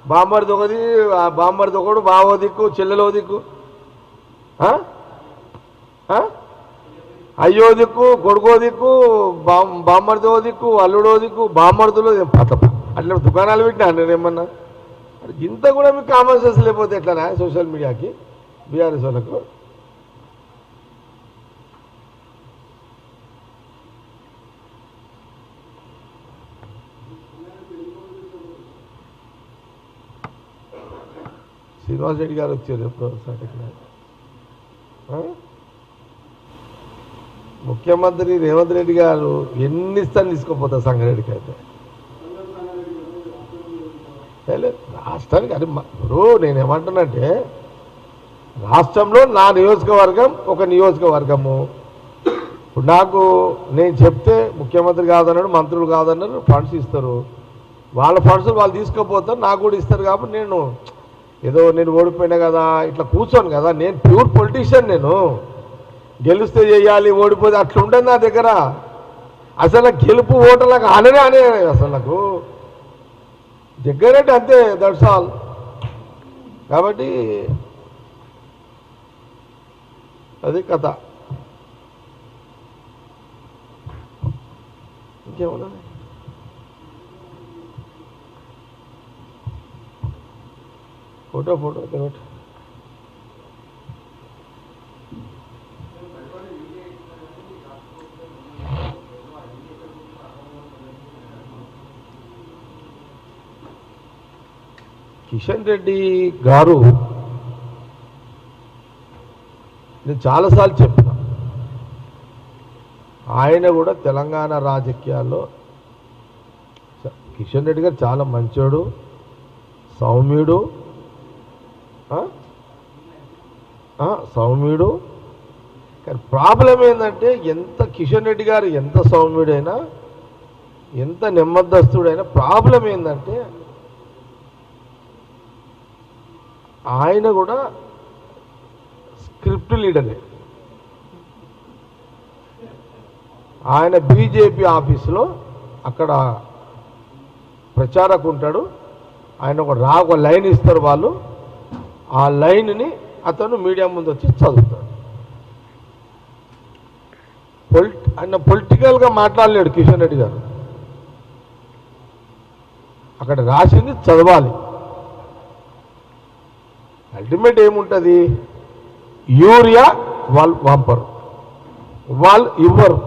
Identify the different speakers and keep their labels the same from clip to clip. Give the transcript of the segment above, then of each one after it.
Speaker 1: బామ్మడిది ఒకది, బామ్మడిది ఒకడు, బావో దిక్కు, చెల్లెలో దిక్కు, అయ్యో దిక్కు, కొడుకో దిక్కు, బామ్మడిదో దిక్కు, అల్లుడో దిక్కు, బామ్మడిదులో అట్లా దుకాణాలు పెట్టినా నేనేమన్నా. ఇంత కూడా మీకు కామన్ సెన్స్ లేకపోతే ఎట్లానా సోషల్ మీడియాకి బీఆర్ఎస్ వాళ్ళకు? శ్రీనివాస్ రెడ్డి గారు వచ్చారు ఎప్పుడో. ముఖ్యమంత్రి రేవంత్ రెడ్డి గారు ఎన్ని ఇస్తాను తీసుకోపోతారు సంగారెడ్డికి అయితే. రాష్ట్రానికి అది ఇప్పుడు నేనేమంటున్నంటే, రాష్ట్రంలో నా నియోజకవర్గం ఒక నియోజకవర్గము. ఇప్పుడు నాకు నేను చెప్తే ముఖ్యమంత్రి కాదన్నాడు, మంత్రులు కాదన్నారు, ఫండ్స్ ఇస్తారు. వాళ్ళ ఫండ్స్ వాళ్ళు తీసుకోపోతారు, నాకు కూడా ఇస్తారు. కాబట్టి నేను ఏదో నేను ఓడిపోయినా కదా ఇట్లా కూర్చోను కదా. నేను ప్యూర్ పొలిటీషియన్. నేను గెలిస్తే చేయాలి, ఓడిపోతే అట్లా ఉండదు నా దగ్గర. అసలు నాకు గెలుపు ఓటర్లకు అనే అసలు నాకు దగ్గరేంటి అంతే, దట్స్ ఆల్. కాబట్టి అది కథ. ఇంకేమన్నా ఫోటో ఒకటి కిషన్ రెడ్డి గారు నేను చాలాసార్లు చెప్పిన, ఆయన కూడా తెలంగాణ రాజకీయాల్లో కిషన్ రెడ్డి గారు చాలా మంచోడు, సౌమ్యుడు, కానీ ప్రాబ్లం ఏంటంటే ఎంత కిషన్ రెడ్డి గారు ఎంత సౌమ్యుడైనా ఎంత నెమ్మదస్తుడైనా ప్రాబ్లం ఏంటంటే ఆయన కూడా స్క్రిప్ట్ లీడరే. ఆయన బీజేపీ ఆఫీసులో అక్కడ ప్రచారకు ఉంటాడు. ఆయన ఒక లైన్ ఇస్తారు వాళ్ళు, ఆ లైన్ని అతను మీడియా ముందు వచ్చి చదువుతాడు. ఆయన పొలిటికల్గా మాట్లాడలేడు కిషన్ రెడ్డి గారు. అక్కడ రాసింది చదవాలి. అల్టిమేట్ ఏముంటుంది, యూరియా వాళ్ళు పంపరు, వాళ్ళు ఇవ్వరు.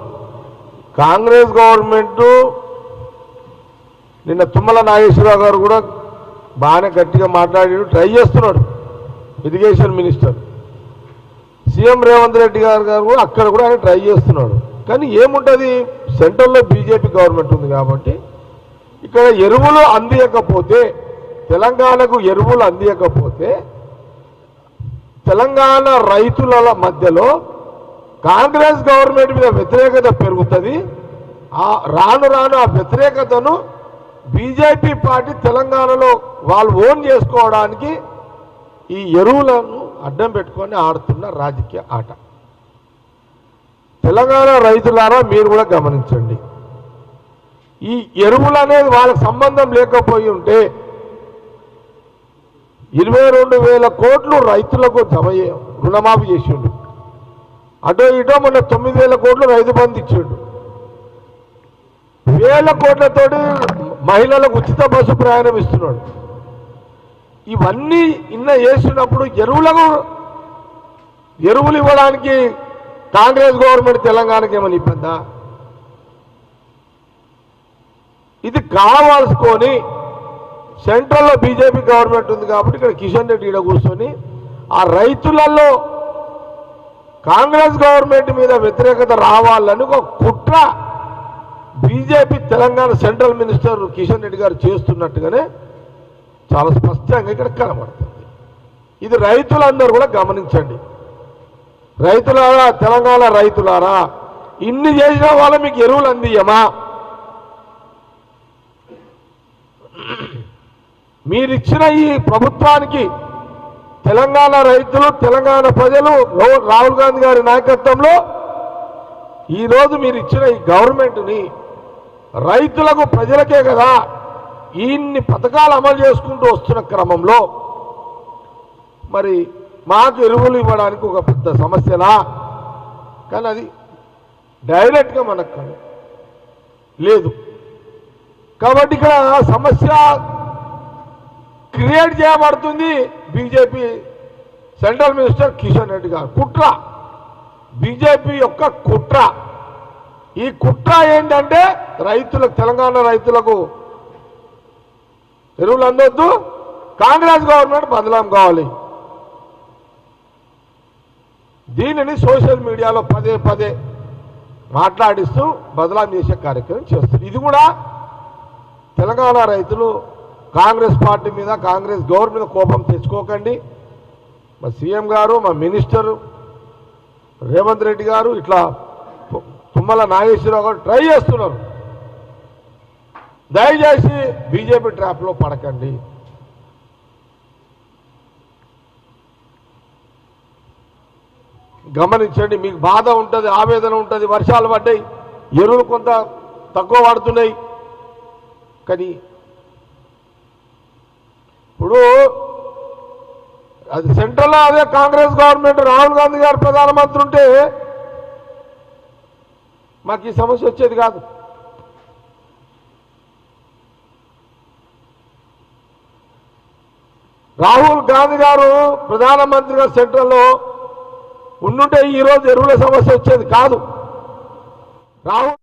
Speaker 1: కాంగ్రెస్ గవర్నమెంట్ నిన్న తుమ్మల నాగేశ్వరరావు గారు కూడా బాగానే గట్టిగా మాట్లాడి ట్రై చేస్తున్నాడు, irrigation minister. CM Revanth Reddy గారు కూడా అక్కడ కూడా ఆయన ట్రై చేస్తున్నాడు. కానీ ఏముంటుంది, సెంట్రల్లో బీజేపీ గవర్నమెంట్ ఉంది కాబట్టి ఇక్కడ ఎరువులు అందియకపోతే, తెలంగాణకు ఎరువులు అందియకపోతే తెలంగాణ రైతుల మధ్యలో కాంగ్రెస్ గవర్నమెంట్ మీద వ్యతిరేకత పెరుగుతుంది. రాను రాను ఆ వ్యతిరేకతను బీజేపీ పార్టీ తెలంగాణలో వాళ్ళు ఓన్ చేసుకోవడానికి ఈ ఎరువులను అడ్డం పెట్టుకొని ఆడుతున్న రాజకీయ ఆట. తెలంగాణ రైతులారా మీరు కూడా గమనించండి, ఈ ఎరువులు అనేది వాళ్ళకి సంబంధం లేకపోయి ఉంటే 22,000 కోట్లు రైతులకు రుణమాఫీ చేసిండు. అటో ఇటో మొన్న 9,000 కోట్లు రైతు బంధు ఇచ్చిండు. 1,000 కోట్లతోటి మహిళలకు ఉచిత బస్సు ప్రయాణం ఇస్తున్నాడు. ఇవన్నీ చేసినప్పుడు ఎరువులు ఇవ్వడానికి కాంగ్రెస్ గవర్నమెంట్ తెలంగాణకి ఏమైనా ఇబ్బందా? ఇది కావాల్సుకొని సెంట్రల్లో బీజేపీ గవర్నమెంట్ ఉంది కాబట్టి ఇక్కడ కిషన్ రెడ్డి ఈడ కూర్చొని ఆ రైతులలో కాంగ్రెస్ గవర్నమెంట్ మీద వ్యతిరేకత రావాలని ఒక కుట్ర BJP Telangana central minister Kishan Reddy గారు చేస్తున్నట్టుగానే చాలా స్పష్టంగా ఇక్కడ కనబడుతుంది. ఇది రైతులందరూ కూడా గమనించండి. రైతులారా, తెలంగాణ రైతులారా, ఇన్ని చేసిన వాళ్ళ మీకు ఎరువులు అందియమా? మీరిచ్చిన ఈ ప్రభుత్వానికి తెలంగాణ రైతులు, తెలంగాణ ప్రజలు రాహుల్ గాంధీ గారి నాయకత్వంలో ఈరోజు మీరు ఇచ్చిన ఈ గవర్నమెంట్ని రైతులకు, ప్రజలకే కదా ఇన్ని పథకాలు అమలు చేసుకుంటూ వస్తున్న క్రమంలో మరి మాకు ఎరువులు ఇవ్వడానికి ఒక పెద్ద సమస్యలా? కానీ అది డైరెక్ట్గా మనకు లేదు. కాబట్టి ఇక్కడ సమస్య క్రియేట్ చేయబడుతుంది BJP central minister Kishan Reddy గారు. కుట్ర, బీజేపీ యొక్క కుట్ర. ఈ కుట్ర ఏంటంటే రైతులకు, తెలంగాణ రైతులకు ఎరువులు అందొద్దు, కాంగ్రెస్ గవర్నమెంట్ బదలాం కావాలి. దీనిని సోషల్ మీడియాలో పదే పదే మాట్లాడిస్తూ బదలాం చేసే కార్యక్రమం చేస్తారు. ఇది కూడా తెలంగాణ రైతులు కాంగ్రెస్ పార్టీ మీద, కాంగ్రెస్ గవర్నమెంట్ మీద కోపం తెచ్చుకోకండి. మా సీఎం గారు, మా మినిస్టర్ రేవంత్ రెడ్డి గారు, ఇట్లా తుమ్మల నాగేశ్వరరావు గారు ట్రై చేస్తున్నారు. దయచేసి బీజేపీ ట్రాప్లో పడకండి. గమనించండి, మీకు బాధ ఉంటుంది, ఆవేదన ఉంటుంది. వర్షాలు పడ్డాయి, ఎరువులు కొంత తక్కువ పడుతున్నాయి. కానీ ఇప్పుడు అది సెంట్రల్లో అదే కాంగ్రెస్ గవర్నమెంట్, రాహుల్ గాంధీ గారు ప్రధానమంత్రి ఉంటే మాకు ఈ సమస్య వచ్చేది కాదు. రాహుల్ గాంధీ గారు ప్రధానమంత్రిగా సెంట్రల్లో ఉండుంటే ఈరోజు ఎరువుల సమస్య వచ్చేది కాదు. రాహుల్